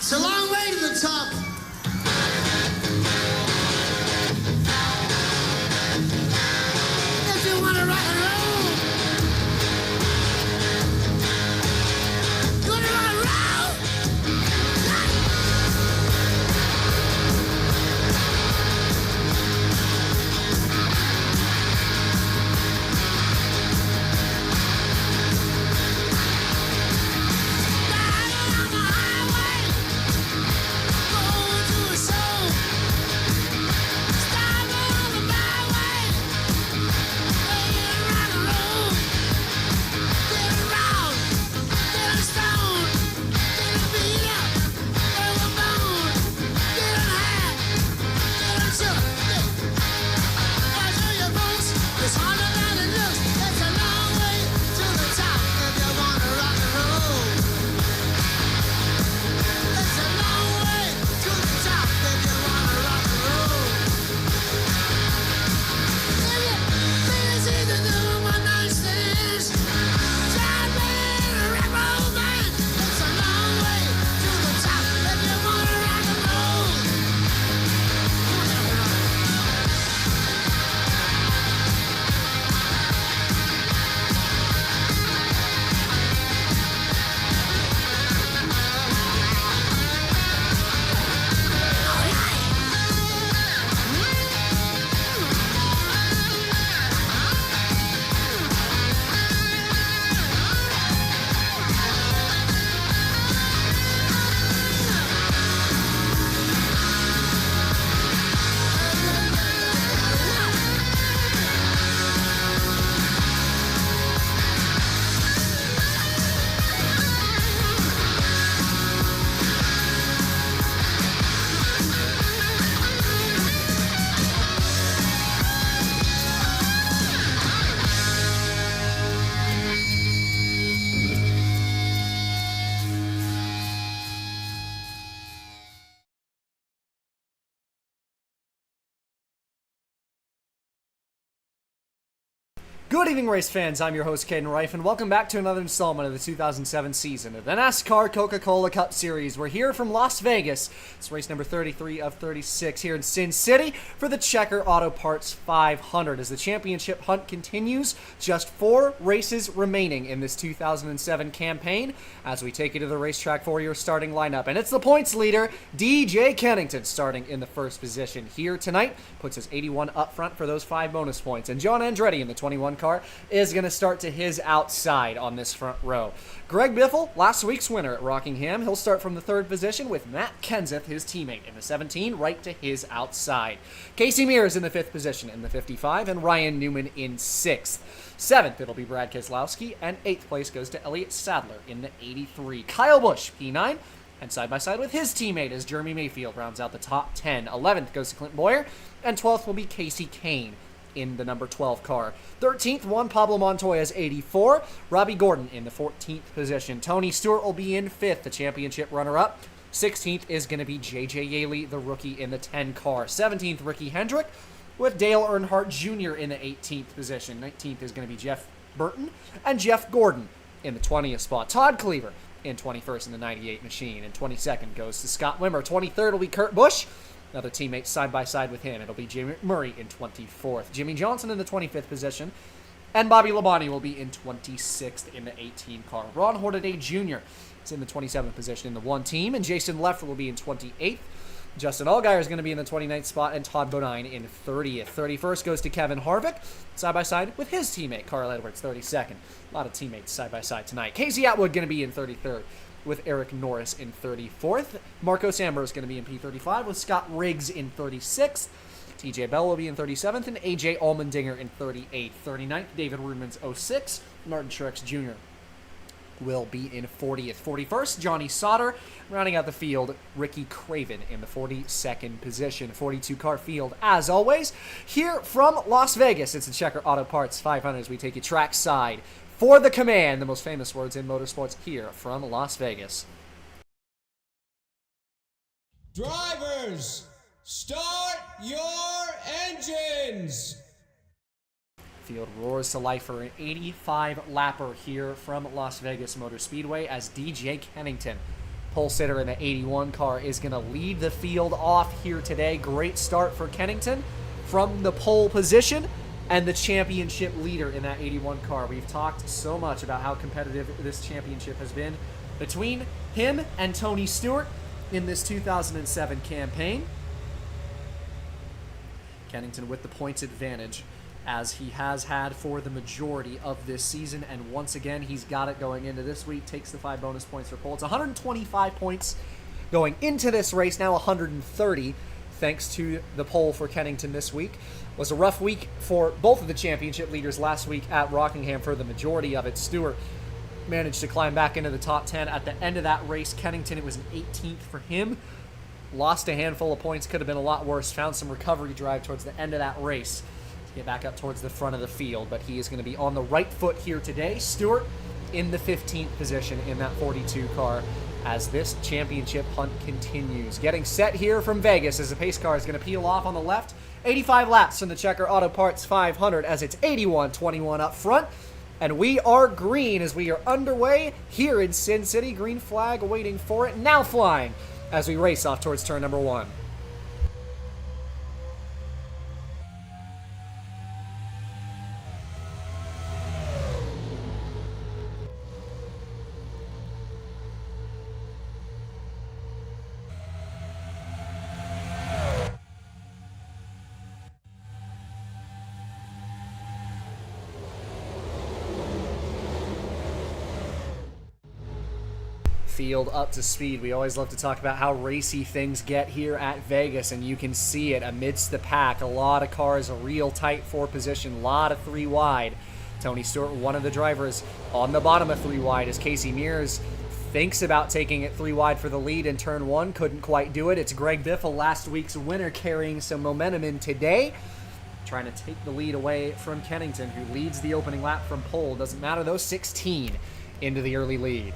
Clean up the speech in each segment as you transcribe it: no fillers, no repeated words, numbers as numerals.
It's a long way to the top. If you want to rock and roll, you want to rock and roll? Riding on the highway, going to a show. Stopping on the byway, playing rock and roll. Getting round, getting stoned, getting beat up, getting boned, getting high, getting shook. Watch all your folks, it's harder than it looks. It's a long way to the top if you wanna rock and roll. It's a long way to the top if you wanna rock and roll. If you think it's easy to do one night stands, try being a rock and roll man. It's a long way to the top if you wanna rock and roll. Good evening, race fans. I'm your host, Caden Reif, and welcome back to another installment of the 2007 season of the NASCAR Coca-Cola Cup Series. We're here from Las Vegas. It's race number 33 of 36 here in Sin City for the Checker Auto Parts 500. As the championship hunt continues, just 4 races remaining in this 2007 campaign as we take you to the racetrack for your starting lineup. And it's the points leader, DJ Kennington, starting in the first position here tonight. Puts his 81 up front for those 5 bonus points. And John Andretti in the 21 car is going to start to his outside on this front row. Greg Biffle, last week's winner at Rockingham, he'll start from the 3rd position with Matt Kenseth, his teammate, in the 17, right to his outside. Casey Mears in the 5th position in the 55, and Ryan Newman in 6th. 7th, it'll be Brad Keselowski, and 8th place goes to Elliott Sadler in the 83. Kyle Busch, P9, and side-by-side with his teammate as Jeremy Mayfield rounds out the top 10. 11th goes to Clint Boyer, and 12th will be Casey Kane in the number 12 car. 13th, Juan Pablo Montoya's 84. Robbie Gordon in the 14th position. Tony Stewart will be in 5th, the championship runner-up. 16th is going to be J.J. Yaley, the rookie, in the 10 car. 17th, Ricky Hendrick, with Dale Earnhardt Jr. in the 18th position. 19th is going to be Jeff Burton and Jeff Gordon in the 20th spot. Todd Cleaver in 21st in the 98 machine. And 22nd goes to Scott Wimmer. 23rd will be Kurt Busch. Another teammate side-by-side with him. It'll be Jimmy Murray in 24th. Jimmy Johnson in the 25th position. And Bobby Labonte will be in 26th in the 18 car. Ron Hornaday Jr. is in the 27th position in the 1 team. And Jason Leffler will be in 28th. Justin Allgaier is going to be in the 29th spot. And Todd Bodine in 30th. 31st goes to Kevin Harvick, side-by-side with his teammate, Carl Edwards, 32nd. A lot of teammates side-by-side tonight. Casey Atwood going to be in 33rd. With Eric Norris in 34th. Marcos Amber is going to be in P35 with Scott Riggs in 36th. TJ Bell will be in 37th and AJ Allmendinger in 38th. 39th, David Rudman's 06. Martin Truex Jr. will be in 40th. 41st, Johnny Sauter. Rounding out the field, Ricky Craven in the 42nd position. 42-car field, as always. Here from Las Vegas, it's the Checker Auto Parts 500 as we take you trackside for the Command, the most famous words in motorsports, here from Las Vegas. Drivers, start your engines! Field roars to life for an 85-lapper here from Las Vegas Motor Speedway as DJ Kennington pole sitter in the 81 car, is going to lead the field off here today. Great start for Kennington from the pole position and the championship leader in that 81 car. We've talked so much about how competitive this championship has been between him and Tony Stewart in this 2007 campaign. Kennington with the points advantage, as he has had for the majority of this season, and once again he's got it going into this week. Takes the 5 bonus points for pole. It's 125 points going into this race, now 130 thanks to the pole for Kennington this week. It was a rough week for both of the championship leaders last week at Rockingham for the majority of it. Stewart managed to climb back into the top 10 at the end of that race. Kennington, it was an 18th for him. Lost a handful of points, could have been a lot worse. Found some recovery drive towards the end of that race to get back up towards the front of the field, but he is going to be on the right foot here today. Stewart in the 15th position in that 42 car as this championship hunt continues. Getting set here from Vegas as the pace car is going to peel off on the left. 85 laps from the Checker Auto Parts 500 as it's 81-21 up front. And we are green as we are underway here in Sin City. Green flag waiting for it, now flying as we race off towards turn number 1. Field up to speed. We always love to talk about how racy things get here at Vegas, and you can see it amidst the pack. A lot of cars, a real tight 4 position, a lot of 3 wide. Tony Stewart, one of the drivers, on the bottom of 3 wide as Casey Mears thinks about taking it 3 wide for the lead in turn 1. Couldn't quite do it. It's Greg Biffle, last week's winner, carrying some momentum in today, trying to take the lead away from Kennington, who leads the opening lap from pole. Doesn't matter though, 16 into the early lead.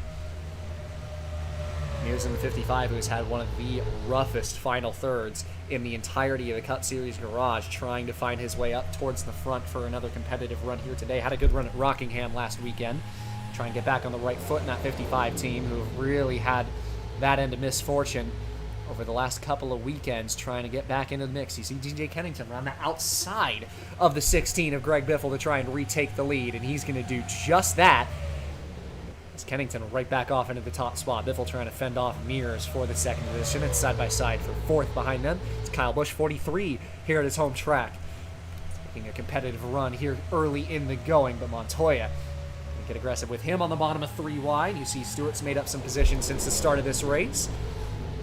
Mears in the 55, who's had one of the roughest final thirds in the entirety of the Cup Series garage, trying to find his way up towards the front for another competitive run here today. Had a good run at Rockingham last weekend. Trying to get back on the right foot in that 55 team, who have really had that end of misfortune over the last couple of weekends, trying to get back into the mix. You see DJ Kennington around the outside of the 16 of Greg Biffle to try and retake the lead, and he's going to do just that. As Kennington right back off into the top spot. Biffle trying to fend off Mears for the second position. It's side by side for 4th behind them. It's Kyle Busch, 43, here at his home track. Taking a competitive run here early in the going, but Montoya will get aggressive with him on the bottom of 3 wide. You see Stewart's made up some position since the start of this race.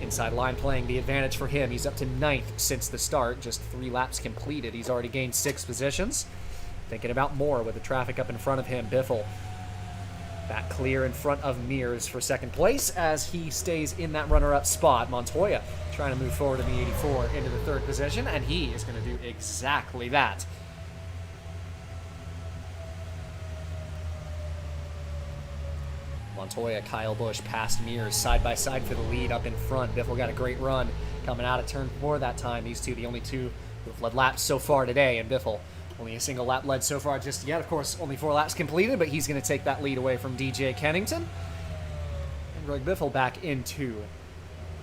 Inside line playing the advantage for him. He's up to 9th since the start. Just 3 laps completed. He's already gained 6 positions. Thinking about more with the traffic up in front of him. Biffle back clear in front of Mears for second place as he stays in that runner-up spot. Montoya trying to move forward in the 84 into the 3rd position, and he is going to do exactly that. Montoya, Kyle Busch past Mears side by side for the lead up in front. Biffle got a great run coming out of turn 4 that time. These two, the only two who have led laps so far today, and Biffle only a single lap led so far just yet. Of course, only 4 laps completed, but he's going to take that lead away from DJ Kennington. And Greg Biffle back into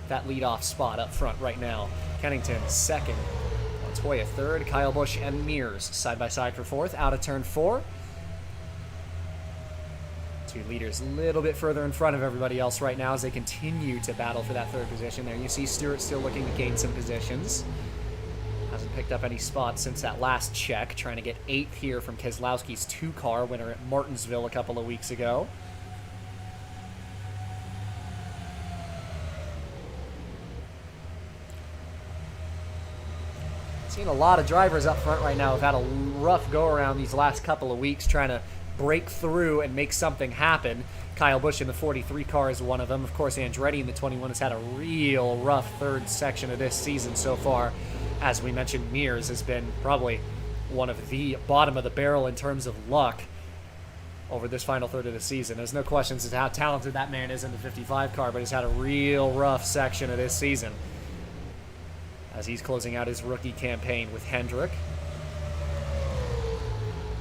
that leadoff spot up front right now. Kennington 2nd, Montoya 3rd, Kyle Busch and Mears side by side for 4th out of turn 4. 2 leaders a little bit further in front of everybody else right now as they continue to battle for that 3rd position. There you see Stewart still looking to gain some positions. Hasn't picked up any spots since that last check. Trying to get 8th here from Keselowski's 2-car winner at Martinsville a couple of weeks ago. Seen a lot of drivers up front right now have had a rough go around these last couple of weeks trying to break through and make something happen. Kyle Busch in the 43 car is one of them. Of course, Andretti in the 21 has had a real rough 3rd section of this season so far. As we mentioned, Mears has been probably one of the bottom of the barrel in terms of luck over this final third of the season. There's no questions as to how talented that man is in the 55 car, but he's had a real rough section of this season as he's closing out his rookie campaign with Hendrick.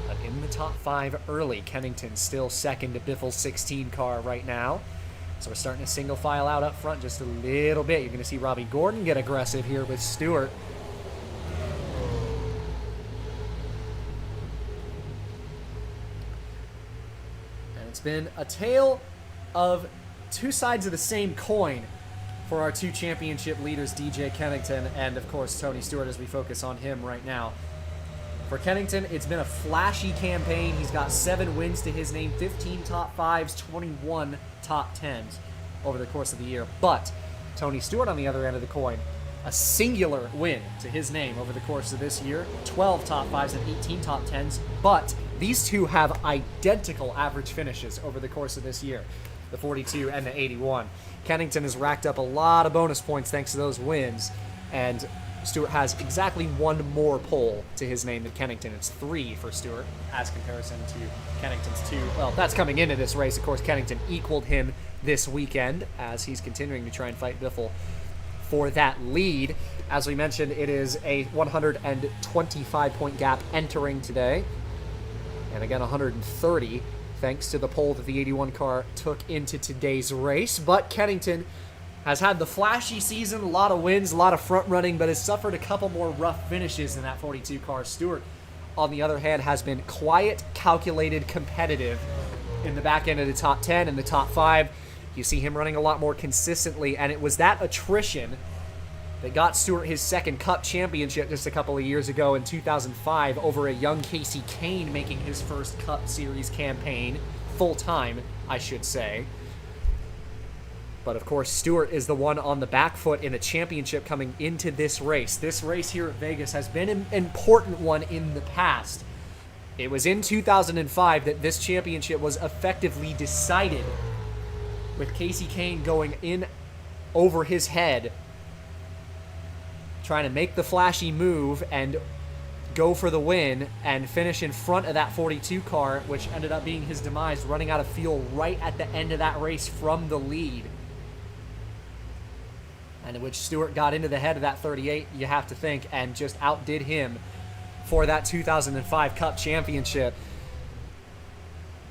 But in the top 5 early, Kennington still second to Biffle's 16 car right now. So we're starting to single file out up front just a little bit. You're going to see Robbie Gordon get aggressive here with Stewart. And it's been a tale of two sides of the same coin for our two championship leaders, DJ Kennington and, of course, Tony Stewart, as we focus on him right now. For Kennington, it's been a flashy campaign. He's got 7 wins to his name, 15 top 5s, 21 top 10s over the course of the year. But Tony Stewart, on the other end of the coin, a singular win to his name over the course of this year, 12 top 5s and 18 top 10s. But these two have identical average finishes over the course of this year, the 42 and the 81. Kennington has racked up a lot of bonus points thanks to those wins, and Stewart has exactly 1 more pole to his name than Kennington. It's 3 for Stewart, as comparison to Kennington's 2. Well, that's coming into this race. Of course, Kennington equaled him this weekend as he's continuing to try and fight Biffle for that lead. As we mentioned, it is a 125-point gap entering today, and again 130 thanks to the pole that the 81 car took into today's race. But Kennington has had the flashy season, a lot of wins, a lot of front running, but has suffered a couple more rough finishes than that 42 car. Stewart, on the other hand, has been quiet, calculated, competitive in the back end of the top 10 and the top 5. You see him running a lot more consistently, and it was that attrition that got Stewart his second Cup championship just a couple of years ago in 2005 over a young Casey Kane making his first Cup Series campaign, full-time, I should say. But of course, Stewart is the one on the back foot in the championship coming into this race. This race here at Vegas has been an important one in the past. It was in 2005 that this championship was effectively decided, with Casey Kane going in over his head, trying to make the flashy move and go for the win and finish in front of that 42 car, which ended up being his demise, running out of fuel right at the end of that race from the lead. And in which Stewart got into the head of that 38, you have to think, and just outdid him for that 2005 Cup championship.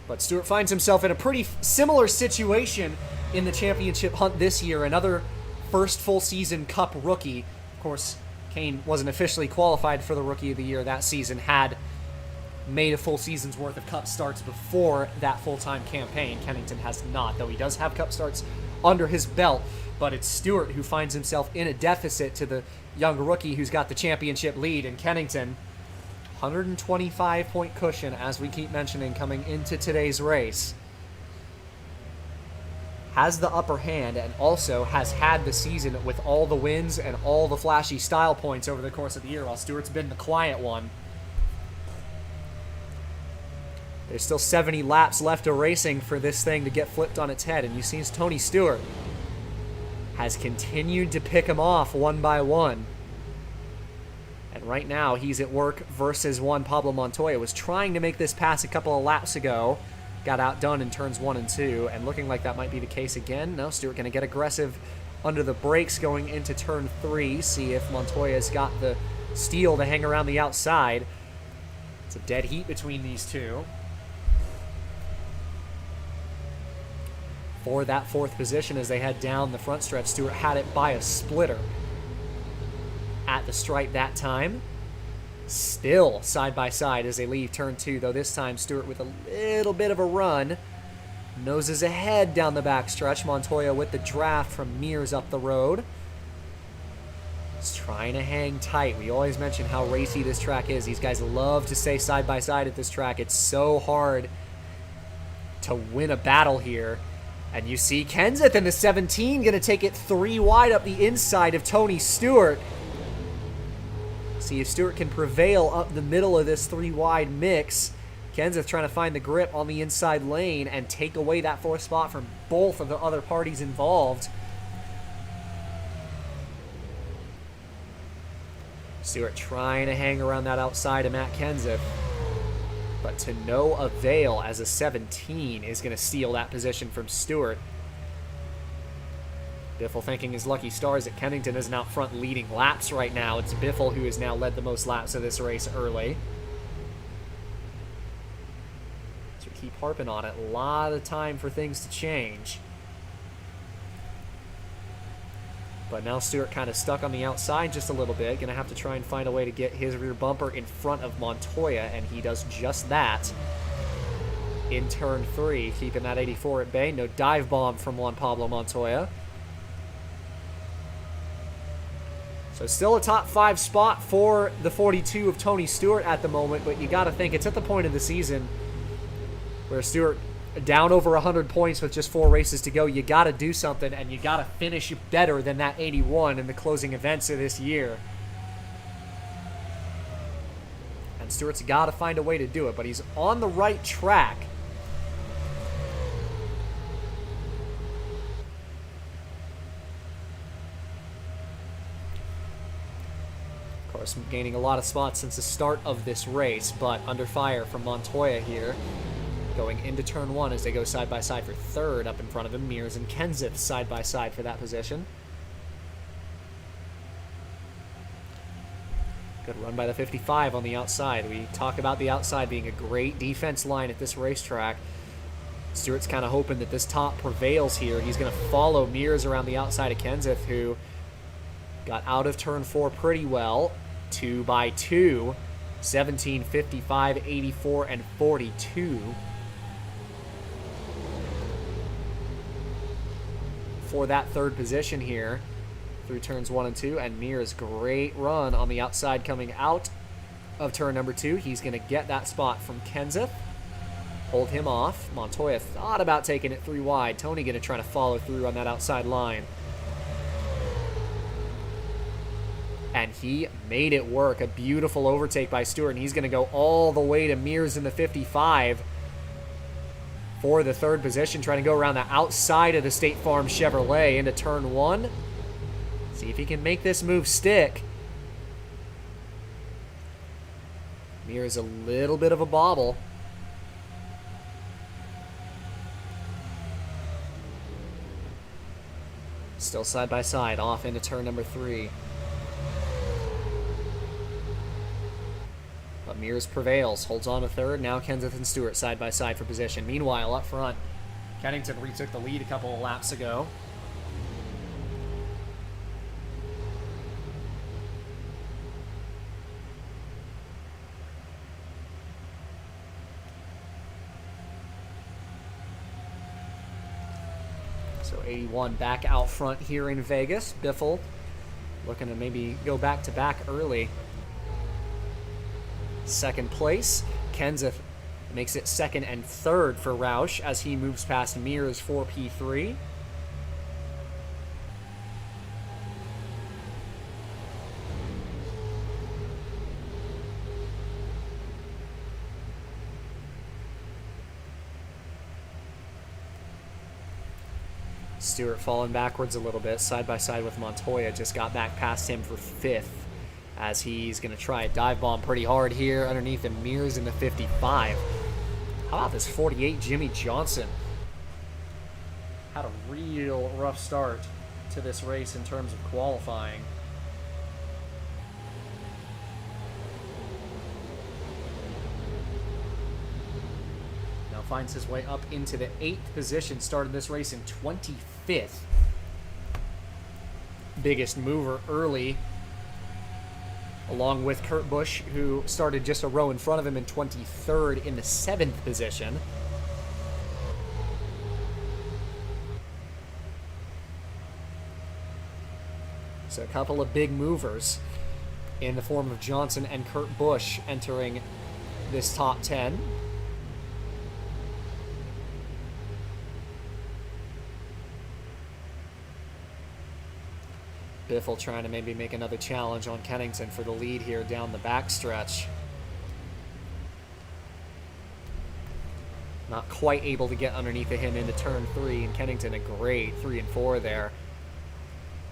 But Stewart finds himself in a pretty similar situation in the championship hunt this year. Another first full season Cup rookie. Of course, Kane wasn't officially qualified for the Rookie of the Year that season, had made a full season's worth of Cup starts before that full-time campaign. Kennington has not, though he does have Cup starts under his belt. But it's Stewart who finds himself in a deficit to the young rookie who's got the championship lead. And Kennington, 125-point cushion, as we keep mentioning, coming into today's race, has the upper hand and also has had the season with all the wins and all the flashy style points over the course of the year, while Stewart's been the quiet one. There's still 70 laps left of racing for this thing to get flipped on its head, and you see Tony Stewart has continued to pick him off one by one. And right now, he's at work versus one. Pablo Montoya was trying to make this pass a couple of laps ago, got outdone in turns 1 and 2, and looking like that might be the case again. No, Stewart going to get aggressive under the brakes going into turn 3, see if Montoya's got the steel to hang around the outside. It's a dead heat between these two for that 4th position as they head down the front stretch. Stewart had it by a splitter at the stripe that time. Still side by side as they leave turn 2, though this time Stewart with a little bit of a run. Noses ahead down the back stretch. Montoya with the draft from Mears up the road. He's trying to hang tight. We always mention how racy this track is. These guys love to stay side by side at this track. It's so hard to win a battle here. And you see Kenseth in the 17 going to take it 3 wide up the inside of Tony Stewart. See if Stewart can prevail up the middle of this 3 wide mix. Kenseth trying to find the grip on the inside lane and take away that 4th spot from both of the other parties involved. Stewart trying to hang around that outside of Matt Kenseth, but to no avail as a 17 is going to steal that position from Stewart. Biffle thanking his lucky stars that Kennington isn't out front leading laps right now. It's Biffle who has now led the most laps of this race early. So keep harping on it. A lot of time for things to change. But now Stewart kind of stuck on the outside just a little bit. Going to have to try and find a way to get his rear bumper in front of Montoya, and he does just that in turn 3, keeping that 84 at bay. No dive bomb from Juan Pablo Montoya. So still a top 5 spot for the 42 of Tony Stewart at the moment, but you got to think it's at the point of the season where Stewart down over 100 points with just 4 races to go. You got to do something, and you got to finish better than that 81 in the closing events of this year. And Stewart's got to find a way to do it, but he's on the right track. Of course, gaining a lot of spots since the start of this race, but under fire from Montoya here. Going into turn 1 as they go side by side for 3rd. Up in front of him, Mears and Kenseth side by side for that position. Good run by the 55 on the outside. We talk about the outside being a great defense line at this racetrack. Stewart's kind of hoping that this top prevails here. He's going to follow Mears around the outside of Kenseth, who got out of turn 4 pretty well. 2 by 2. 17, 55, 84, and 42. For that 3rd position here through turns 1 and 2, and Mears' great run on the outside coming out of turn number 2. He's going to get that spot from Kenseth, hold him off. Montoya thought about taking it 3 wide. Tony going to try to follow through on that outside line, and he made it work. A beautiful overtake by Stewart, and he's going to go all the way to Mears in the 55 for the 3rd position, trying to go around the outside of the State Farm Chevrolet into turn 1. See if he can make this move stick. Mears a little bit of a bobble. Still side by side, off into turn number 3. But Mears prevails, holds on to 3rd. Now Kenseth and Stewart side by side for position. Meanwhile, up front, Kennington retook the lead a couple of laps ago. So 81 back out front here in Vegas. Biffle looking to maybe go back-to-back early. 2nd place. Kenseth makes it 2nd and 3rd for Roush as he moves past Mears for P3. Stewart falling backwards a little bit, side by side with Montoya. Just got back past him for 5th. As he's going to try a dive bomb pretty hard here underneath the Mears in the 55. How about this 48 Jimmy Johnson? Had a real rough start to this race in terms of qualifying. Now finds his way up into the 8th position. Started this race in 25th. Biggest mover early, along with Kurt Busch, who started just a row in front of him in 23rd in the 7th position. So a couple of big movers in the form of Johnson and Kurt Busch entering this top 10. Biffle trying to maybe make another challenge on Kennington for the lead here down the backstretch. Not quite able to get underneath of him into turn 3, and Kennington a great 3 and 4 there.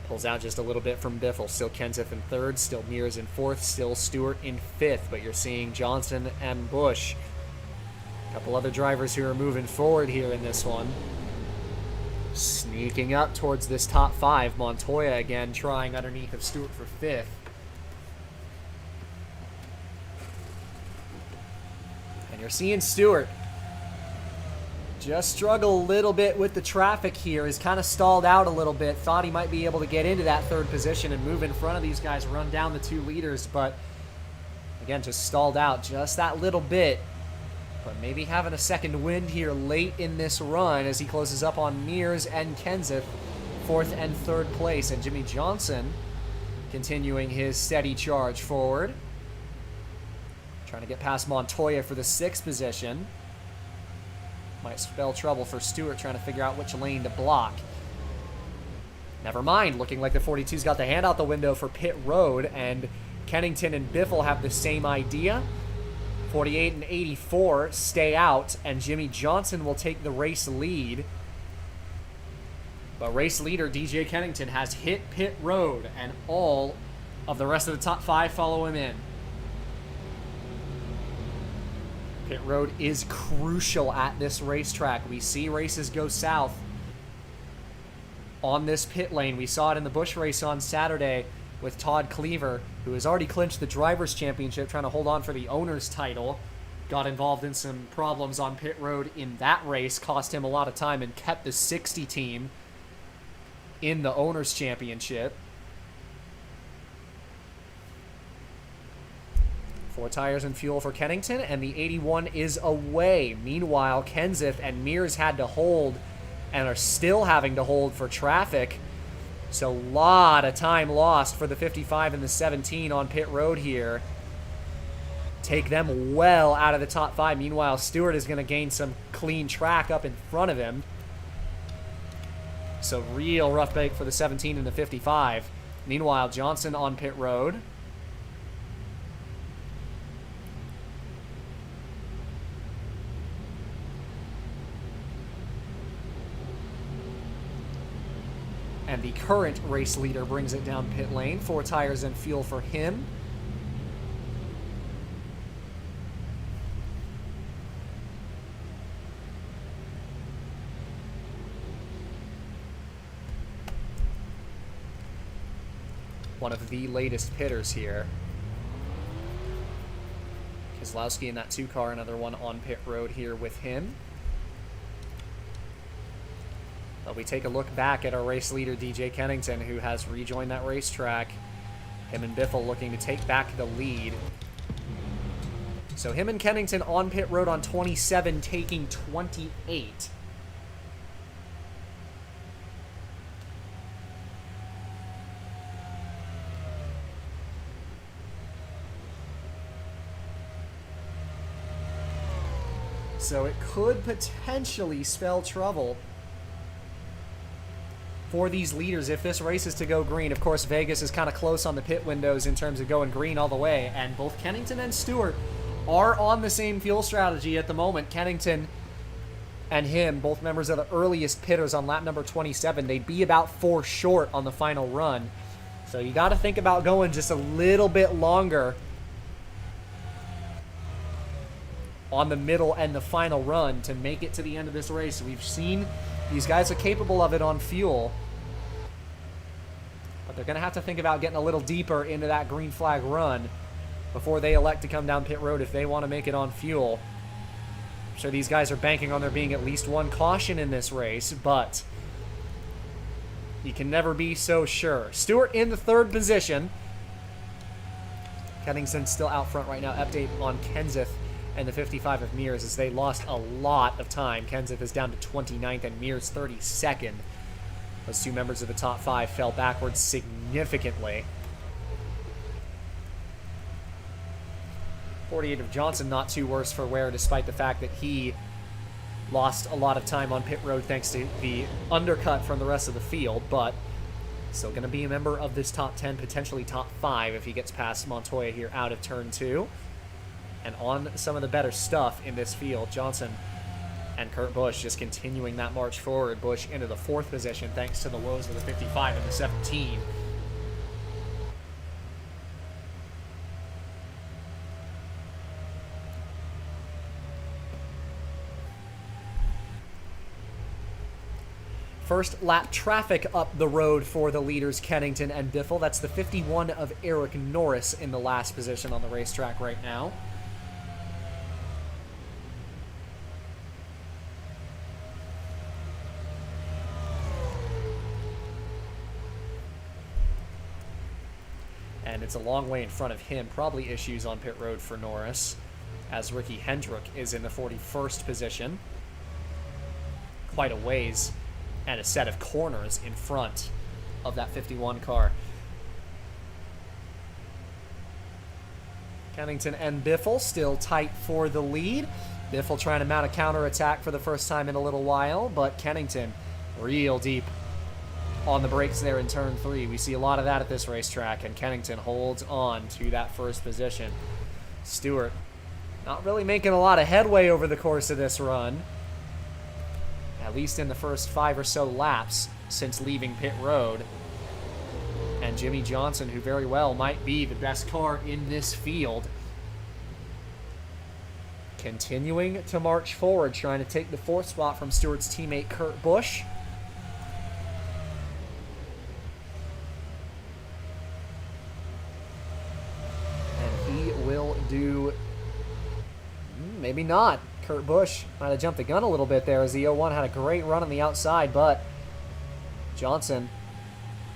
Pulls out just a little bit from Biffle. Still Kenseth in 3rd, still Mears in 4th, still Stewart in 5th, but you're seeing Johnson and Busch. A couple other drivers who are moving forward here in this one. Sneaking up towards this top 5. Montoya again trying underneath of Stewart for 5th. And you're seeing Stewart just struggle a little bit with the traffic here. He's kind of stalled out a little bit. Thought he might be able to get into that third position and move in front of these guys, run down the 2 leaders, but again, just stalled out just that little bit. But maybe having a second wind here late in this run as he closes up on Mears and Kenseth, 4th and 3rd place. And Jimmy Johnson continuing his steady charge forward. Trying to get past Montoya for the 6th position. Might spell trouble for Stewart trying to figure out which lane to block. Never mind, looking like the 42's got the hand out the window for pit road, and Kennington and Biffle have the same idea. 48 and 84 stay out, and Jimmy Johnson will take the race lead. But race leader DJ Kennington has hit pit road, and all of the rest of the top 5 follow him in. Pit road is crucial at this racetrack. We see races go south on this pit lane. We saw it in the Busch race on Saturday with Todd Cleaver, who has already clinched the Drivers' Championship, trying to hold on for the owner's title. Got involved in some problems on pit road in that race, cost him a lot of time, and kept the 60 team in the owner's championship. 4 tires and fuel for Kennington, and the 81 is away. Meanwhile, Kenseth and Mears had to hold and are still having to hold for traffic. So a lot of time lost for the 55 and the 17 on pit road here. Take them well out of the top 5. Meanwhile, Stewart is going to gain some clean track up in front of him. So real rough break for the 17 and the 55. Meanwhile, Johnson on pit road. And the current race leader brings it down pit lane. 4 tires and fuel for him. One of the latest pitters here. Keselowski in that 2 car, another one on pit road here with him. But we take a look back at our race leader, DJ Kennington, who has rejoined that racetrack. Him and Biffle looking to take back the lead. So him and Kennington on pit road on 27, taking 28. So it could potentially spell trouble for these leaders if this race is to go green. Of course, Vegas is kind of close on the pit windows in terms of going green all the way, and both Kennington and Stewart are on the same fuel strategy at the moment. Kennington and him, both members of the earliest pitters on lap number 27. They'd be about 4 short on the final run. So you got to think about going just a little bit longer on the middle and the final run to make it to the end of this race. We've seen these guys are capable of it on fuel, but they're going to have to think about getting a little deeper into that green flag run before they elect to come down pit road if they want to make it on fuel. I'm sure these guys are banking on there being at least 1 caution in this race, but you can never be so sure. Stewart in the 3rd position. Kennington still out front right now. Update on Kenseth and the 55 of Mears as they lost a lot of time. Kenseth is down to 29th and Mears 32nd. Those 2 members of the top 5 fell backwards significantly. 48 of Johnson not too worse for wear, despite the fact that he lost a lot of time on pit road thanks to the undercut from the rest of the field, but still going to be a member of this top 10, potentially top 5 if he gets past Montoya here out of turn 2. And on some of the better stuff in this field, Johnson and Kurt Busch just continuing that march forward. Busch into the 4th position thanks to the woes of the 55 and the 17. First lap traffic up the road for the leaders, Kennington and Biffle. That's the 51 of Eric Norris in the last position on the racetrack right now. and it's a long way in front of him. Probably issues on pit road for Norris, as Ricky Hendrick is in the 41st position. Quite a ways and a set of corners in front of that 51 car. Kennington and Biffle still tight for the lead. Biffle trying to mount a counterattack for the first time in a little while, but Kennington real deep on the brakes there in turn 3. We see a lot of that at this racetrack, and Kennington holds on to that first position. Stewart not really making a lot of headway over the course of this run, at least in the first 5 or so laps since leaving pit road. And Jimmy Johnson, who very well might be the best car in this field, continuing to march forward, trying to take the 4th spot from Stewart's teammate Kurt Busch. And he will do... maybe not. Kurt Busch might have jumped the gun a little bit there, as the 01 had a great run on the outside, but Johnson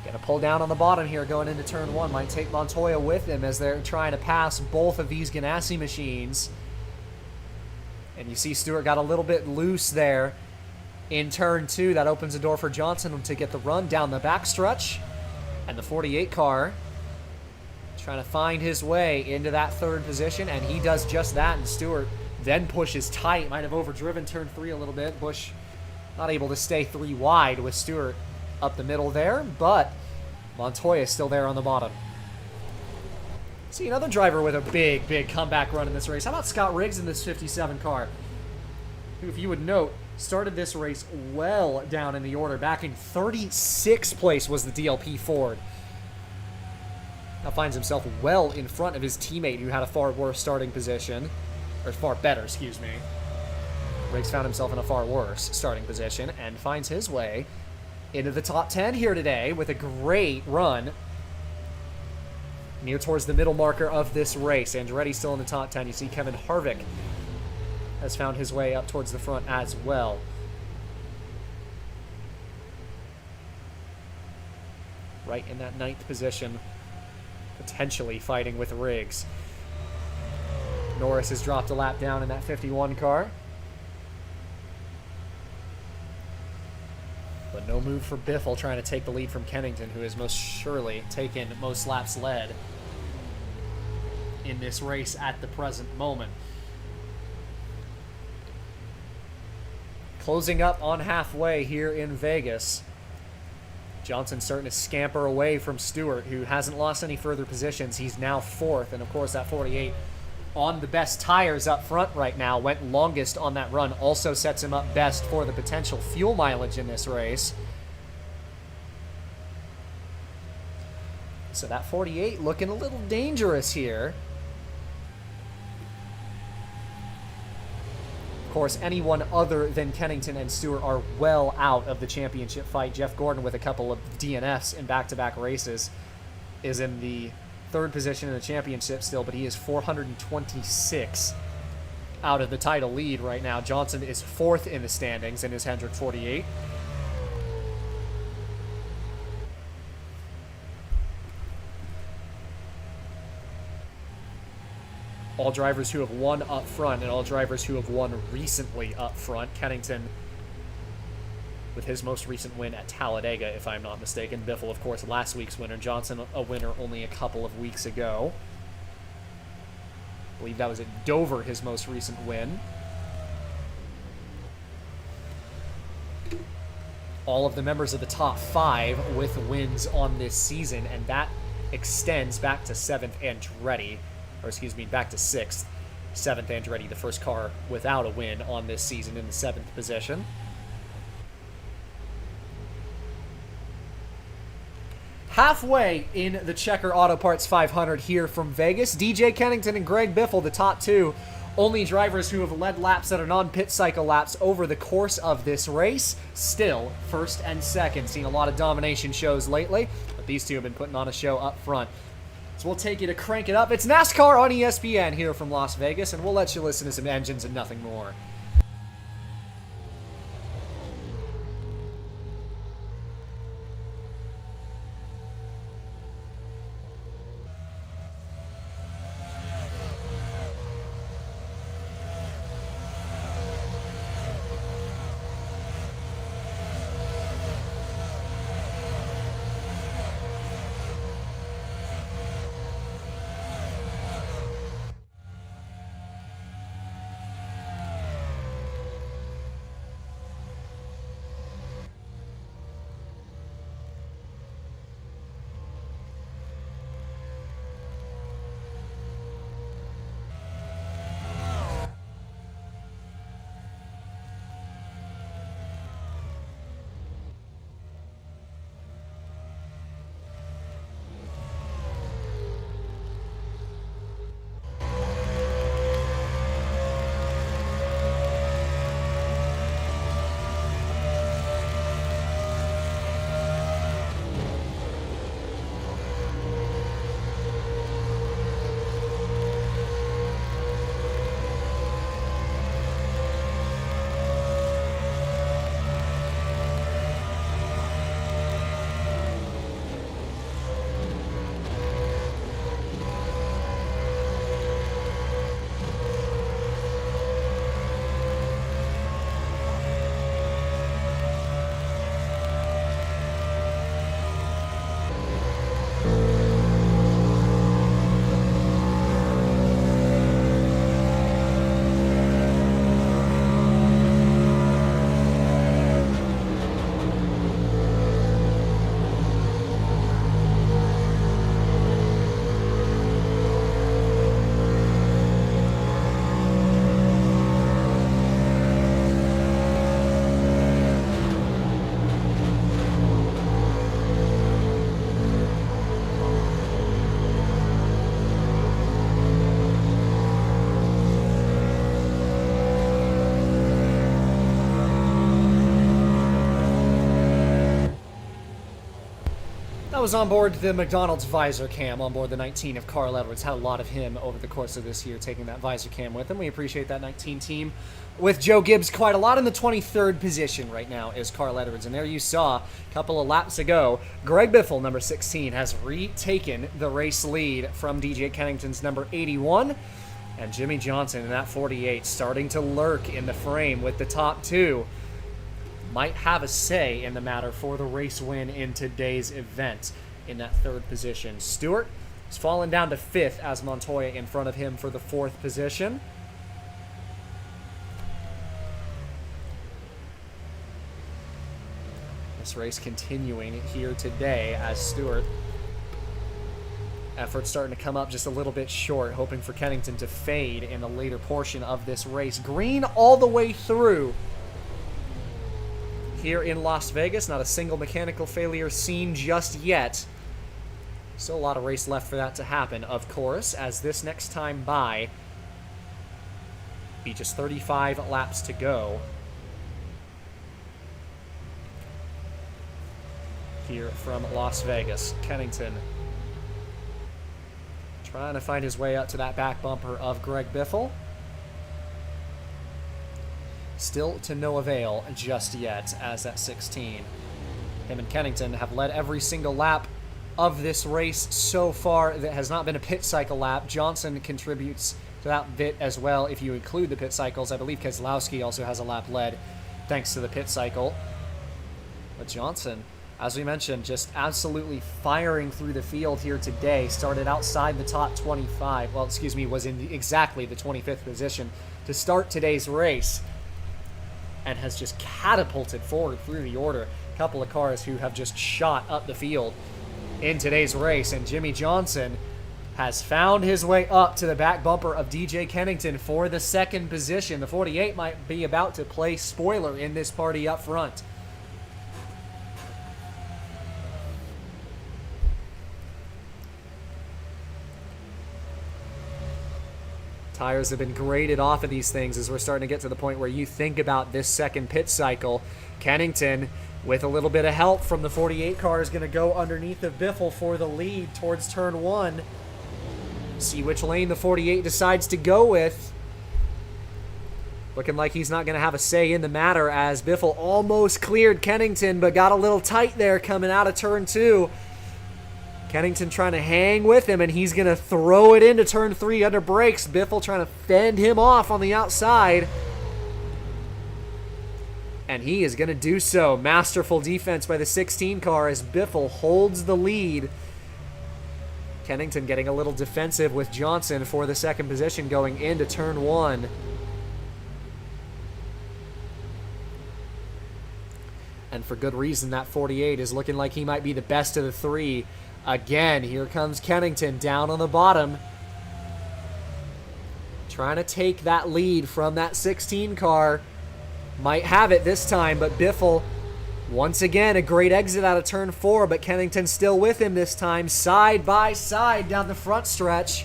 going to pull down on the bottom here going into turn 1. Might take Montoya with him as they're trying to pass both of these Ganassi machines. And you see Stewart got a little bit loose there in turn 2. That opens the door for Johnson to get the run down the backstretch. And the 48 car trying to find his way into that 3rd position, and he does just that, and Stewart then pushes tight. Might have overdriven turn 3 a little bit. Busch not able to stay 3 wide with Stewart up the middle there, but Montoya is still there on the bottom. See another driver with a big comeback run in this race. How about Scott Riggs in this 57 car, who, if you would note, started this race well down in the order. Back in 36th place was the DLP Ford. Now finds himself well in front of his teammate, who had a far worse starting position. Or far better, excuse me. Riggs found himself in a far worse starting position and finds his way into the top 10 here today with a great run near towards the middle marker of this race. Andretti still in the top 10. You see Kevin Harvick has found his way up towards the front as well. Right in that 9th position, potentially fighting with Riggs. Norris has dropped a lap down in that 51 car. But no move for Biffle, trying to take the lead from Kennington, who has most surely taken most laps led in this race at the present moment. Closing up on halfway here in Vegas. Johnson starting to scamper away from Stewart, who hasn't lost any further positions. He's now 4th, and of course that 48 on the best tires up front right now, went longest on that run, also sets him up best for the potential fuel mileage in this race. So that 48 looking a little dangerous here. Of course, anyone other than Kennington and Stewart are well out of the championship fight. Jeff Gordon, with a couple of DNFs in back-to-back races, is in the 3rd position in the championship still, but he is 426 out of the title lead right now. Johnson is 4th in the standings in his Hendrick 48. All drivers who have won up front and all drivers who have won recently up front. Kennington with his most recent win at Talladega, if I'm not mistaken. Biffle, of course, last week's winner. Johnson, a winner only a couple of weeks ago. I believe that was at Dover, his most recent win. All of the members of the top 5 with wins on this season, and that extends back to 7th Andretti, or excuse me, back to 6th. 7th Andretti, the first car without a win on this season, in the 7th position. Halfway in the Checker Auto Parts 500 here from Vegas, DJ Kennington and Greg Biffle, the top 2, only drivers who have led laps that are non-pit cycle laps over the course of this race. Still 1st and 2nd. Seen a lot of domination shows lately, but these two have been putting on a show up front. So we'll take you to crank it up. It's NASCAR on ESPN here from Las Vegas, and we'll let you listen to some engines and nothing more. That was on board the McDonald's visor cam on board the 19 of Carl Edwards. Had a lot of him over the course of this year taking that visor cam with him. We appreciate that 19 team. With Joe Gibbs quite a lot in the 23rd position right now is Carl Edwards. And there you saw a couple of laps ago, Greg Biffle, number 16, has retaken the race lead from DJ Kennington's number 81. And Jimmy Johnson in that 48 starting to lurk in the frame with the top two. Might have a say in the matter for the race win in today's event in that third position. Stewart has fallen down to fifth as Montoya in front of him for the fourth position. This race continuing here today as Stewart efforts starting to come up just a little bit short, hoping for Kennington to fade in the later portion of this race. Green all the way through here in Las Vegas. Not a single mechanical failure seen just yet. Still a lot of race left for that to happen, of course, as this next time by be just 35 laps to go here from Las Vegas. Kennington trying to find his way up to that back bumper of Greg Biffle. Still to no avail just yet as at 16. Him and Kennington have led every single lap of this race so far. That has not been a pit cycle lap. Johnson contributes to that bit as well if you include the pit cycles. I believe Keselowski also has a lap led thanks to the pit cycle. But Johnson, as we mentioned, just absolutely firing through the field here today. Started outside the top 25. Well, excuse me, was in exactly the 25th position to start today's race. And has just catapulted forward through the order. A couple of cars who have just shot up the field in today's race. And Jimmy Johnson has found his way up to the back bumper of DJ Kennington for the second position. The 48 might be about to play spoiler in this party up front. Tires have been graded off of these things as we're starting to get to the point where you think about this second pit cycle. Kennington, with a little bit of help from the 48 car, is going to go underneath of Biffle for the lead towards turn one. See which lane the 48 decides to go with. Looking like he's not going to have a say in the matter as Biffle almost cleared Kennington, but got a little tight there coming out of turn two. Kennington trying to hang with him, and he's going to throw it into turn three under brakes. Biffle trying to fend him off on the outside. And he is going to do so. Masterful defense by the 16 car as Biffle holds the lead. Kennington getting a little defensive with Johnson for the second position going into turn one. And for good reason, that 48 is looking like he might be the best of the three. Again, here comes Kennington down on the bottom. Trying to take that lead from that 16 car. Might have it this time, but Biffle, once again, a great exit out of turn four, but Kennington still with him this time, side by side down the front stretch.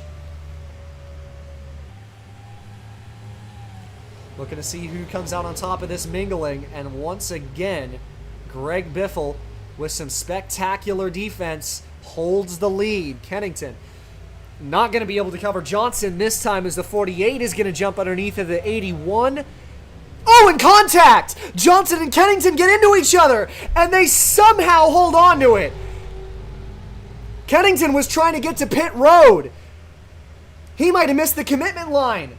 Looking to see who comes out on top of this mingling, and once again, Greg Biffle, with some spectacular defense, holds the lead. Kennington not going to be able to cover Johnson this time as the 48 is going to jump underneath of the 81. Oh, and contact! Johnson and Kennington get into each other, and they somehow hold on to it. Kennington was trying to get to pit road. He might have missed the commitment line.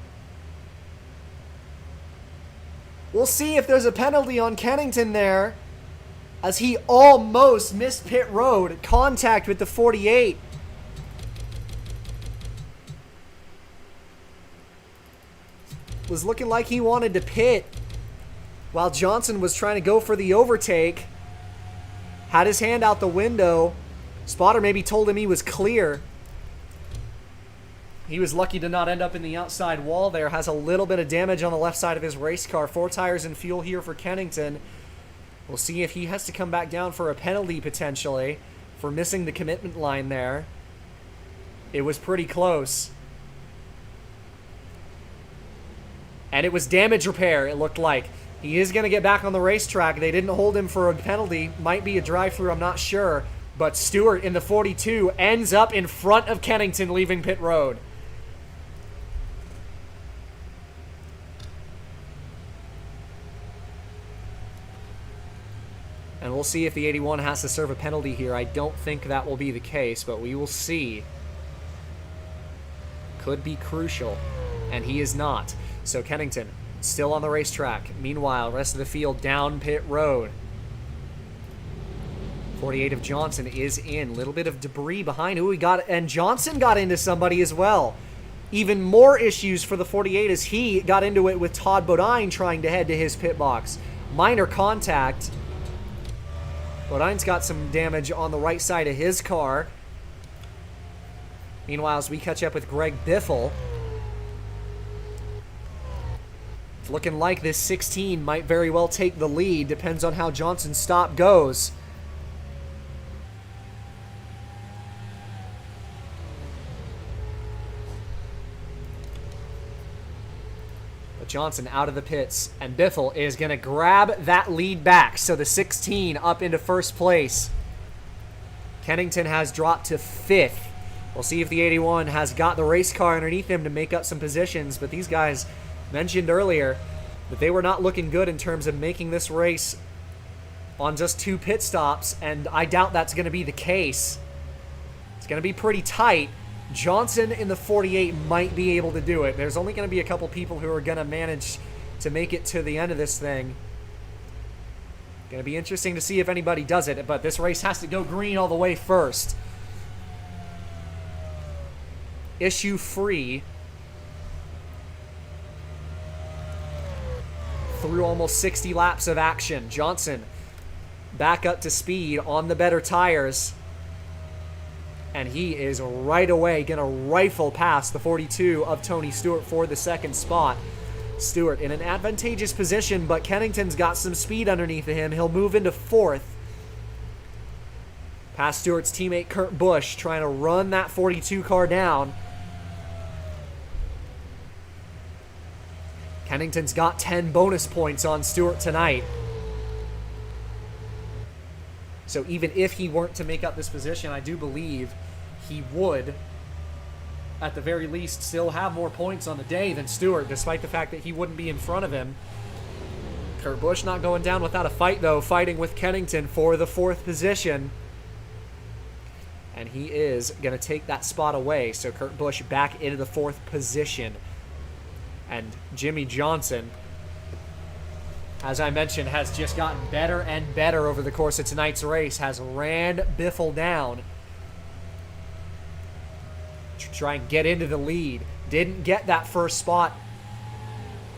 We'll see if there's a penalty on Kennington there, as he almost missed pit road. Contact with the 48. Was looking like he wanted to pit while Johnson was trying to go for the overtake. Had his hand out the window. Spotter maybe told him he was clear. He was lucky to not end up in the outside wall there. Has a little bit of damage on the left side of his race car. 4 tires and fuel here for Kennington. We'll see if he has to come back down for a penalty potentially for missing the commitment line there. It was pretty close. And it was damage repair, it looked like. He is going to get back on the racetrack. They didn't hold him for a penalty. Might be a drive-through, I'm not sure. But Stewart in the 42 ends up in front of Kennington leaving pit road. And we'll see if the 81 has to serve a penalty here. I don't think that will be the case, but we will see. Could be crucial, and he is not. So Kennington still on the racetrack. Meanwhile, rest of the field down pit road. 48 of Johnson is in. Little bit of debris behind. Ooh, and Johnson got into somebody as well. Even more issues for the 48 as he got into it with Todd Bodine trying to head to his pit box. Minor contact. Bodine's got some damage on the right side of his car. Meanwhile, as we catch up with Greg Biffle, it's looking like this 16 might very well take the lead. Depends on how Johnson's stop goes. Johnson out of the pits, and Biffle is going to grab that lead back. So the 16 up into first place. Kennington has dropped to 5th. We'll see if the 81 has got the race car underneath him to make up some positions, but these guys mentioned earlier that they were not looking good in terms of making this race on just 2 pit stops, and I doubt that's going to be the case. It's going to be pretty tight. Johnson in the 48 might be able to do it. There's only going to be a couple people who are going to manage to make it to the end of this thing. Going to be interesting to see if anybody does it, but this race has to go green all the way first. Issue free through almost 60 laps of action. Johnson back up to speed on the better tires. And he is right away going to rifle past the 42 of Tony Stewart for the second spot. Stewart in an advantageous position, but Kennington's got some speed underneath of him. He'll move into 4th. Past Stewart's teammate Kurt Busch, trying to run that 42 car down. Kennington's got 10 bonus points on Stewart tonight. So even if he weren't to make up this position, I do believe he would, at the very least, still have more points on the day than Stewart, despite the fact that he wouldn't be in front of him. Kurt Busch not going down without a fight, though, fighting with Kennington for the 4th position. And he is going to take that spot away, so Kurt Busch back into the 4th position. And Jimmy Johnson, as I mentioned, has just gotten better and better over the course of tonight's race, has ran Biffle down to try and get into the lead. Didn't get that first spot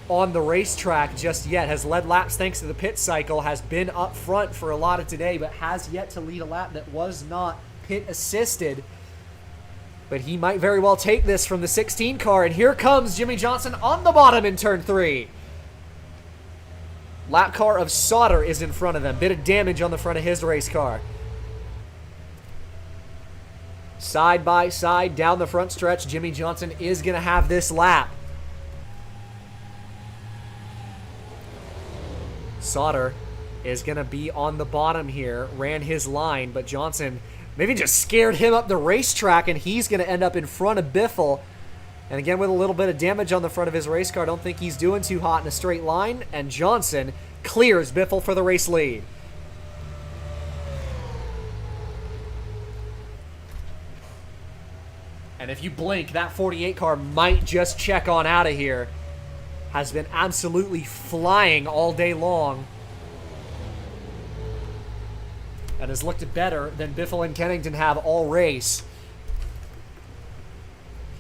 on the racetrack just yet, has led laps thanks to the pit cycle, has been up front for a lot of today, but has yet to lead a lap that was not pit assisted. But he might very well take this from the 16 car, and here comes Jimmy Johnson on the bottom in turn 3. Lap car of Sauter is in front of them. Bit of damage on the front of his race car. Side by side down the front stretch, Jimmy Johnson is going to have this lap. Sauter is going to be on the bottom here. Ran his line, but Johnson maybe just scared him up the racetrack, and he's going to end up in front of Biffle. And again, with a little bit of damage on the front of his race car, don't think he's doing too hot in a straight line. And Johnson clears Biffle for the race lead. And if you blink, that 48 car might just check on out of here. Has been absolutely flying all day long. And has looked better than Biffle and Kennington have all race.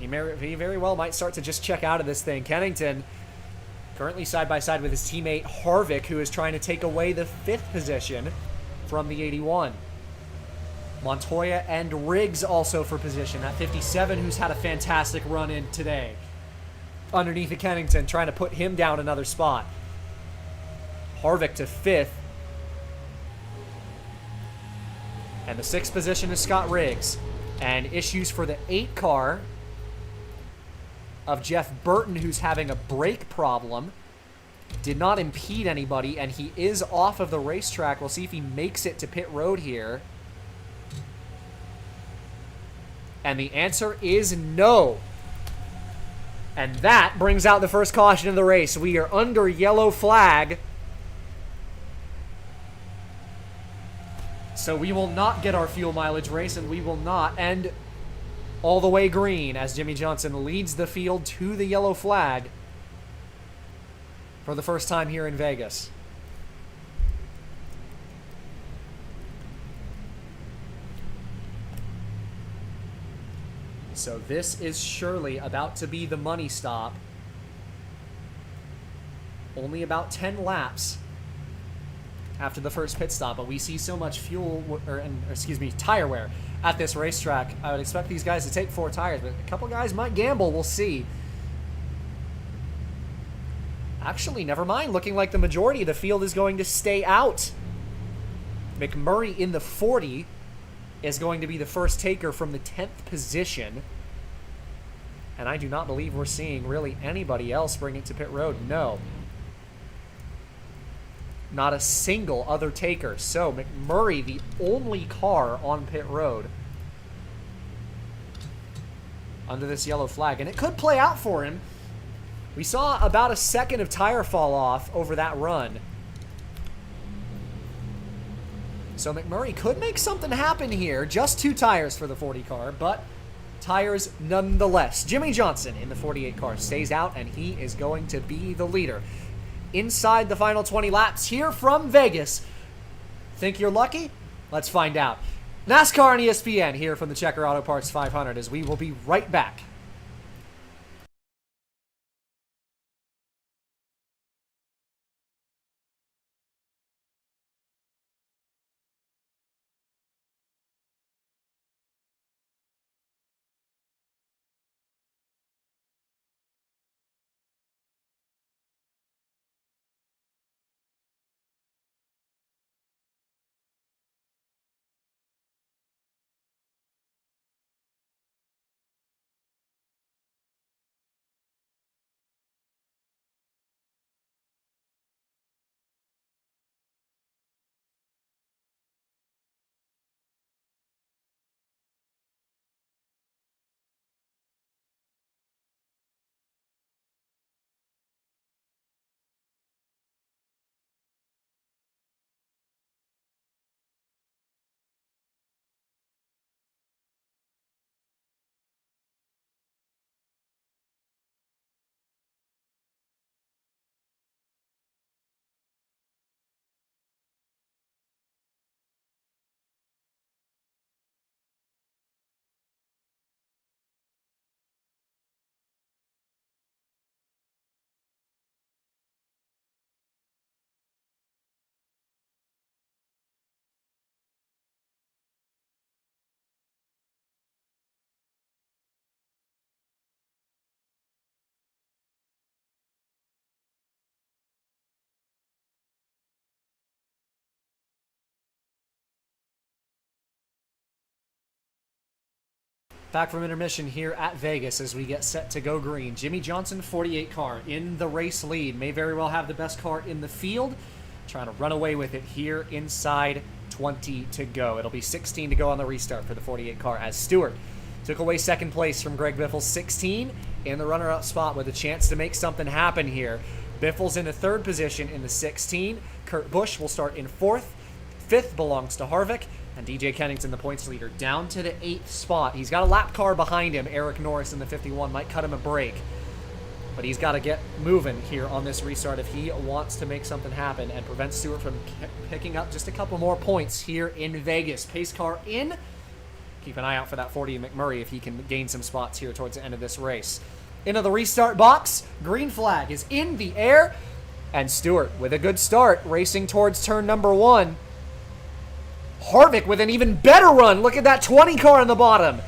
He very well might start to just check out of this thing. Kennington currently side by side with his teammate Harvick, who is trying to take away the 5th position from the 81. Montoya and Riggs also for position. That 57 who's had a fantastic run in today. Underneath of Kennington, trying to put him down another spot. Harvick to 5th. And the 6th position is Scott Riggs. And issues for the 8 car of Jeff Burton, who's having a brake problem. Did not impede anybody, and he is off of the racetrack. We'll see if he makes it to pit road here. And the answer is no. And that brings out the first caution of the race. We are under yellow flag. So we will not get our fuel mileage race, and we will not end all the way green as Jimmie Johnson leads the field to the yellow flag for the first time here in Vegas. So this is surely about to be the money stop. Only about 10 laps after the first pit stop, but we see so much tire wear at this racetrack. I would expect these guys to take 4 tires, but a couple guys might gamble. We'll see. Actually, never mind. Looking like the majority of the field is going to stay out. McMurray in the 40 is going to be the first taker from the 10th position. And I do not believe we're seeing really anybody else bring it to pit road. No. Not a single other taker. So McMurray, the only car on pit road under this yellow flag. And it could play out for him. We saw about a second of tire fall off over that run. So McMurray could make something happen here. Just 2 tires for the 40 car, but tires nonetheless. Jimmie Johnson in the 48 car stays out, and he is going to be the leader. Inside the final 20 laps here from Vegas. Think you're lucky? Let's find out. NASCAR and ESPN here from the Checker Auto Parts 500 as we will be right back. Back from intermission here at Vegas as we get set to go green. Jimmie Johnson, 48 car, in the race lead. May very well have the best car in the field. Trying to run away with it here inside 20 to go. It'll be 16 to go on the restart for the 48 car as Stewart took away second place from Greg Biffle's 16 in the runner-up spot with a chance to make something happen here. Biffle's in the 3rd position in the 16. Kurt Busch will start in 4th. 5th belongs to Harvick. And DJ Kennington, the points leader, down to the 8th spot. He's got a lap car behind him. Eric Norris in the 51 might cut him a break. But he's got to get moving here on this restart if he wants to make something happen and prevent Stewart from picking up just a couple more points here in Vegas. Pace car in. Keep an eye out for that 40 McMurray if he can gain some spots here towards the end of this race. Into the restart box. Green flag is in the air. And Stewart with a good start, racing towards turn number 1. Harvick with an even better run. Look at that 20 car on the bottom.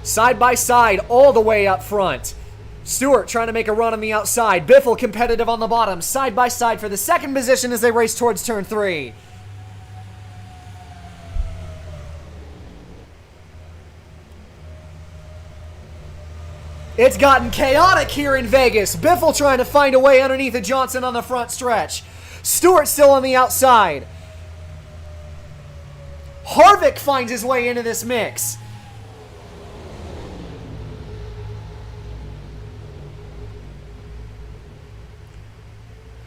Side by side all the way up front. Stewart trying to make a run on the outside. Biffle competitive on the bottom. Side by side for the 2nd position as they race towards turn 3. It's gotten chaotic here in Vegas. Biffle trying to find a way underneath of Johnson on the front stretch. Stewart still on the outside. Harvick finds his way into this mix.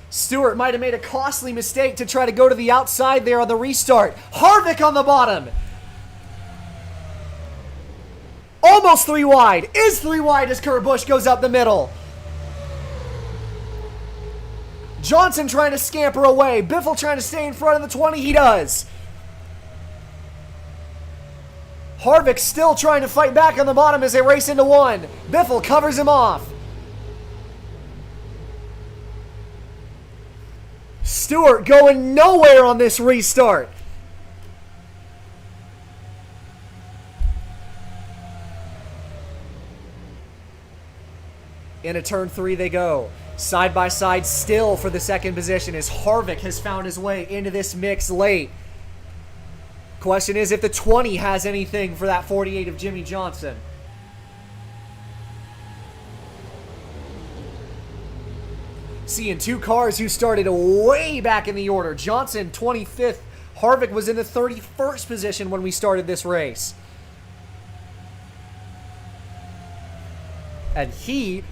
Stewart might have made a costly mistake to try to go to the outside there on the restart. Harvick on the bottom. Almost 3 wide. Is 3 wide as Kurt Busch goes up the middle. Johnson trying to scamper away. Biffle trying to stay in front of the 20. He does. Harvick still trying to fight back on the bottom as they race into 1. Biffle covers him off. Stewart going nowhere on this restart. Into turn 3 they go. Side by side still for the second position as Harvick has found his way into this mix late. Question is if the 20 has anything for that 48 of Jimmy Johnson. Seeing 2 cars who started way back in the order. Johnson 25th. Harvick was in the 31st position when we started this race. And he,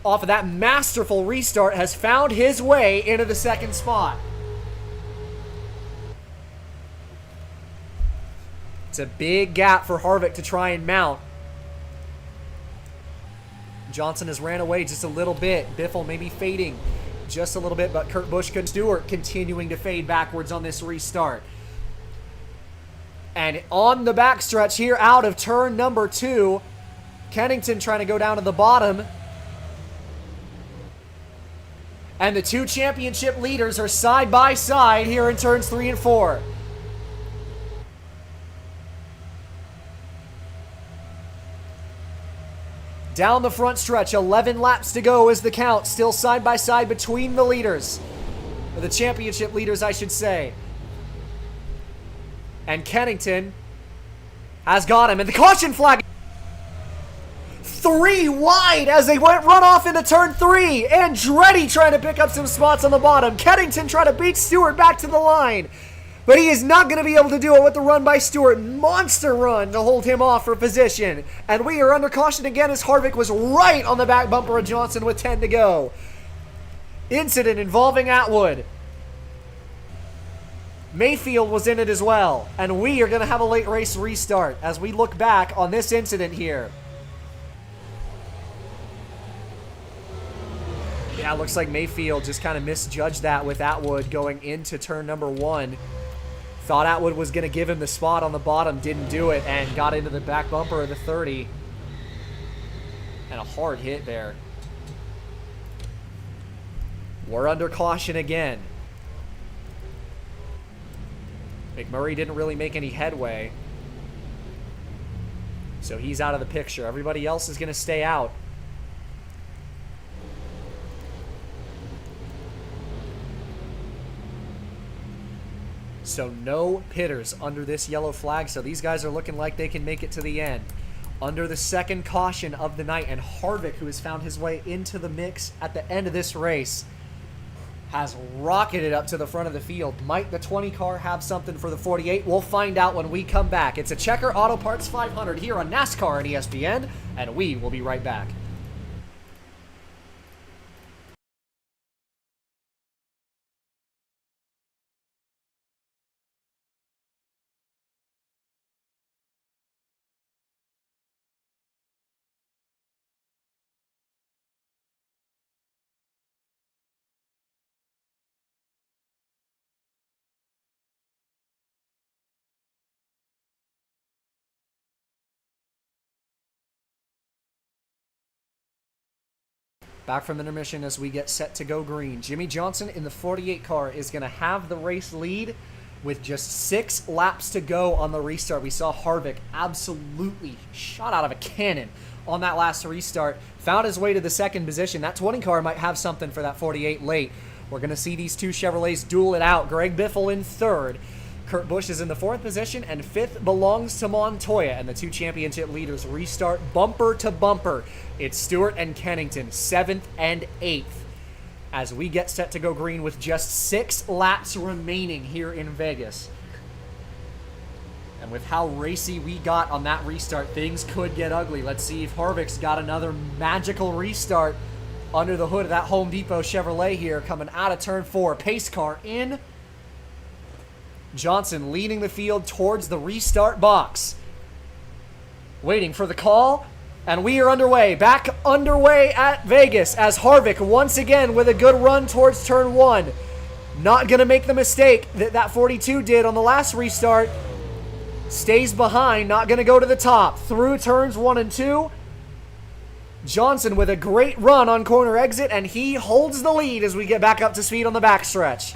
off of that masterful restart, has found his way into the second spot. It's a big gap for Harvick to try and mount. Johnson has ran away just a little bit. Biffle maybe fading just a little bit, but Kurt Busch and Stewart continuing to fade backwards on this restart. And on the backstretch here out of turn number 2, Kennington trying to go down to the bottom. And the 2 championship leaders are side by side here in turns 3 and 4. Down the front stretch, 11 laps to go is the count. Still side by side between the leaders. Or the championship leaders, I should say. And Kennington has got him. And the caution flag. 3 wide as they run off into turn 3. Andretti trying to pick up some spots on the bottom. Kennington trying to beat Stewart back to the line. But he is not going to be able to do it with the run by Stewart. Monster run to hold him off for position. And we are under caution again as Harvick was right on the back bumper of Johnson with 10 to go. Incident involving Atwood. Mayfield was in it as well. And we are going to have a late race restart as we look back on this incident here. Yeah, it looks like Mayfield just kind of misjudged that with Atwood going into turn number 1. Thought Atwood was going to give him the spot on the bottom, didn't do it, and got into the back bumper of the 30. And a hard hit there. We're under caution again. McMurray didn't really make any headway. So he's out of the picture. Everybody else is going to stay out. So no pitters under this yellow flag, so these guys are looking like they can make it to the end. Under the second caution of the night, and Harvick, who has found his way into the mix at the end of this race, has rocketed up to the front of the field. Might the 20 car have something for the 48? We'll find out when we come back. It's a Checker Auto Parts 500 here on NASCAR and ESPN, and we will be right back. Back from intermission as we get set to go green. Jimmy Johnson in the 48 car is going to have the race lead with just 6 laps to go on the restart. We saw Harvick absolutely shot out of a cannon on that last restart. Found his way to the second position. That 20 car might have something for that 48 late. We're going to see these 2 Chevrolets duel it out. Greg Biffle in 3rd. Kurt Busch is in the 4th position, and 5th belongs to Montoya, and the 2 championship leaders restart bumper to bumper. It's Stewart and Kennington, 7th and 8th, as we get set to go green with just 6 laps remaining here in Vegas. And with how racy we got on that restart, things could get ugly. Let's see if Harvick's got another magical restart under the hood of that Home Depot Chevrolet here, coming out of turn 4. Pace car in. Johnson leading the field towards the restart box. Waiting for the call, and we are underway. Back underway at Vegas as Harvick once again with a good run towards turn 1. Not going to make the mistake that 42 did on the last restart. Stays behind, not going to go to the top. Through turns 1 and 2. Johnson with a great run on corner exit, and he holds the lead as we get back up to speed on the backstretch.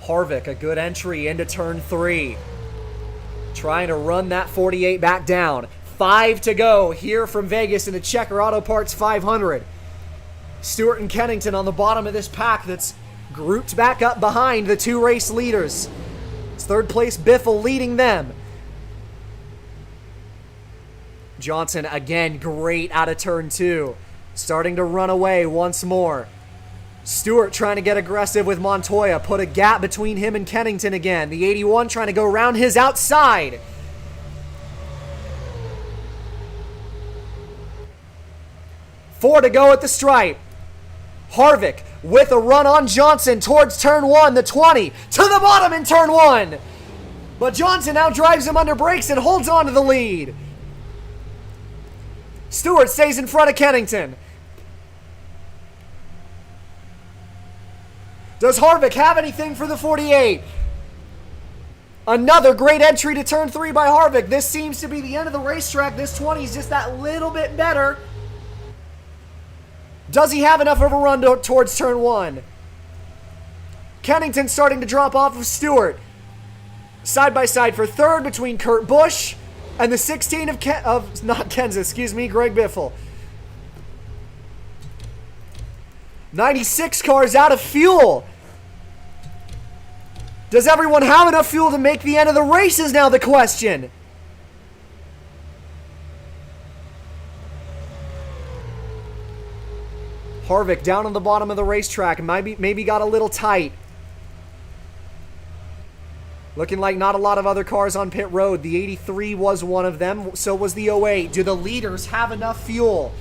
Harvick, a good entry into turn 3. Trying to run that 48 back down. 5 to go here from Vegas in the Checker Auto Parts 500. Stewart and Kennington on the bottom of this pack that's grouped back up behind the 2 race leaders. It's third place Biffle leading them. Johnson again great out of turn 2. Starting to run away once more. Stewart trying to get aggressive with Montoya. Put a gap between him and Kennington again. The 81 trying to go around his outside. Four to go at the stripe. Harvick with a run on Johnson towards turn 1, the 20, to the bottom in turn 1. But Johnson now drives him under brakes and holds on to the lead. Stewart stays in front of Kennington. Does Harvick have anything for the 48? Another great entry to turn 3 by Harvick. This seems to be the end of the racetrack. This 20 is just that little bit better. Does he have enough of a run towards turn 1? Kennington starting to drop off of Stewart. Side by side for third between Kurt Busch and the 16 of Greg Biffle. 96 cars out of fuel. Does everyone have enough fuel to make the end of the race is now the question. Harvick down on the bottom of the racetrack. Maybe got a little tight. Looking like not a lot of other cars on pit road. The 83 was one of them. So was the 08. Do the leaders have enough fuel?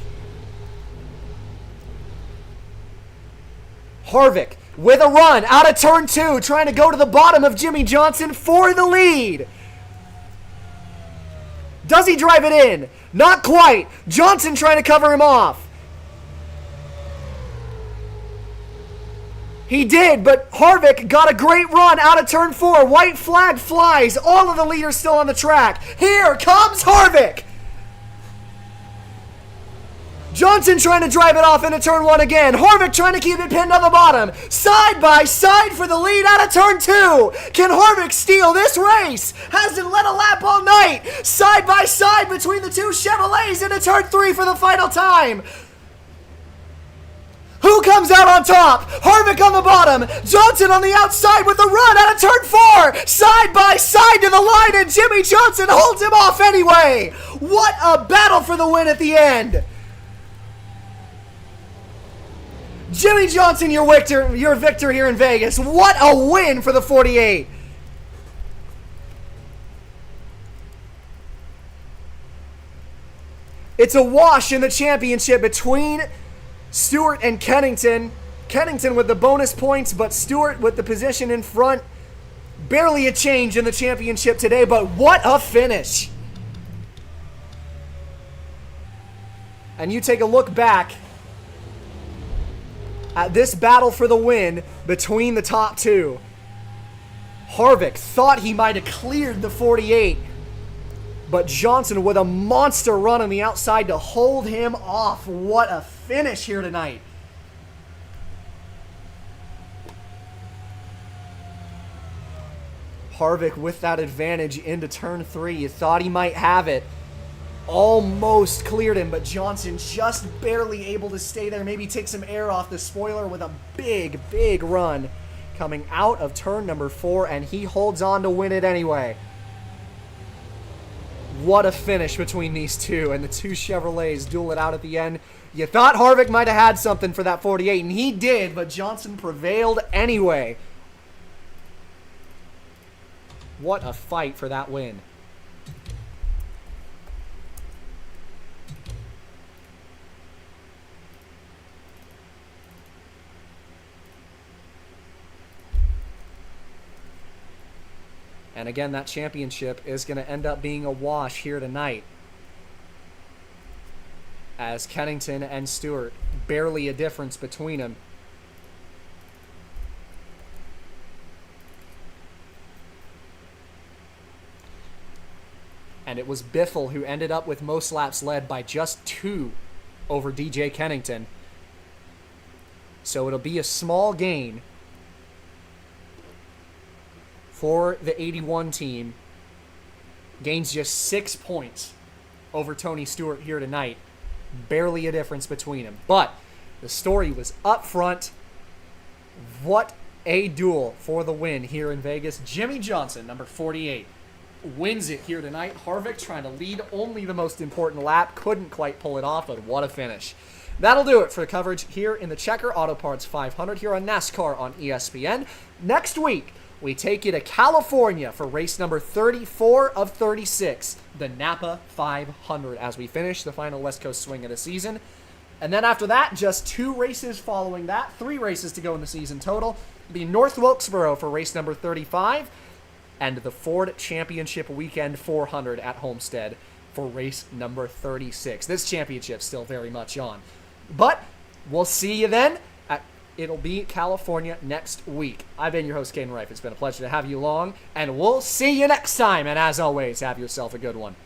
Harvick with a run out of turn 2. Trying to go to the bottom of Jimmy Johnson for the lead. Does he drive it in? Not quite. Johnson trying to cover him off. He did, but Harvick got a great run out of turn 4. White flag flies. All of the leaders still on the track. Here comes Harvick. Johnson trying to drive it off into turn 1 again. Harvick trying to keep it pinned on the bottom. Side by side for the lead out of turn 2. Can Harvick steal this race? Hasn't led a lap all night. Side by side between the 2 Chevrolets into turn 3 for the final time. Who comes out on top? Harvick on the bottom. Johnson on the outside with a run out of turn 4. Side by side to the line, and Jimmy Johnson holds him off anyway. What a battle for the win at the end. Jimmy Johnson, your victor here in Vegas. What a win for the 48. It's a wash in the championship between Stewart and Kennington. Kennington with the bonus points, but Stewart with the position in front. Barely a change in the championship today, but what a finish. And you take a look back at this battle for the win between the top 2. Harvick thought he might have cleared the 48, but Johnson with a monster run on the outside to hold him off. What a finish here tonight. Harvick with that advantage into turn 3. You thought he might have it. Almost cleared him, but Johnson just barely able to stay there. Maybe take some air off the spoiler with a big, big run coming out of turn number 4, and he holds on to win it anyway. What a finish between these two, and the 2 Chevrolets duel it out at the end. You thought Harvick might have had something for that 48, and he did, but Johnson prevailed anyway. What a fight for that win. And again, that championship is going to end up being a wash here tonight, as Kennington and Stewart, barely a difference between them. And it was Biffle who ended up with most laps led by just 2 over DJ Kennington. So it'll be a small gain for the 81 team. Gains just 6 points over Tony Stewart here tonight. Barely a difference between them. But the story was up front. What a duel for the win here in Vegas. Jimmy Johnson, number 48, wins it here tonight. Harvick trying to lead only the most important lap. Couldn't quite pull it off, but what a finish. That'll do it for the coverage here in the Checker Auto Parts 500 here on NASCAR on ESPN. Next week, we take you to California for race number 34 of 36, the Napa 500, as we finish the final West Coast swing of the season. And then after that, just 2 races following that, 3 races to go in the season total. The North Wilkesboro for race number 35, and the Ford Championship Weekend 400 at Homestead for race number 36. This championship's still very much on. But we'll see you then. It'll be California next week. I've been your host, Caden Rife. It's been a pleasure to have you along, and we'll see you next time. And as always, have yourself a good one.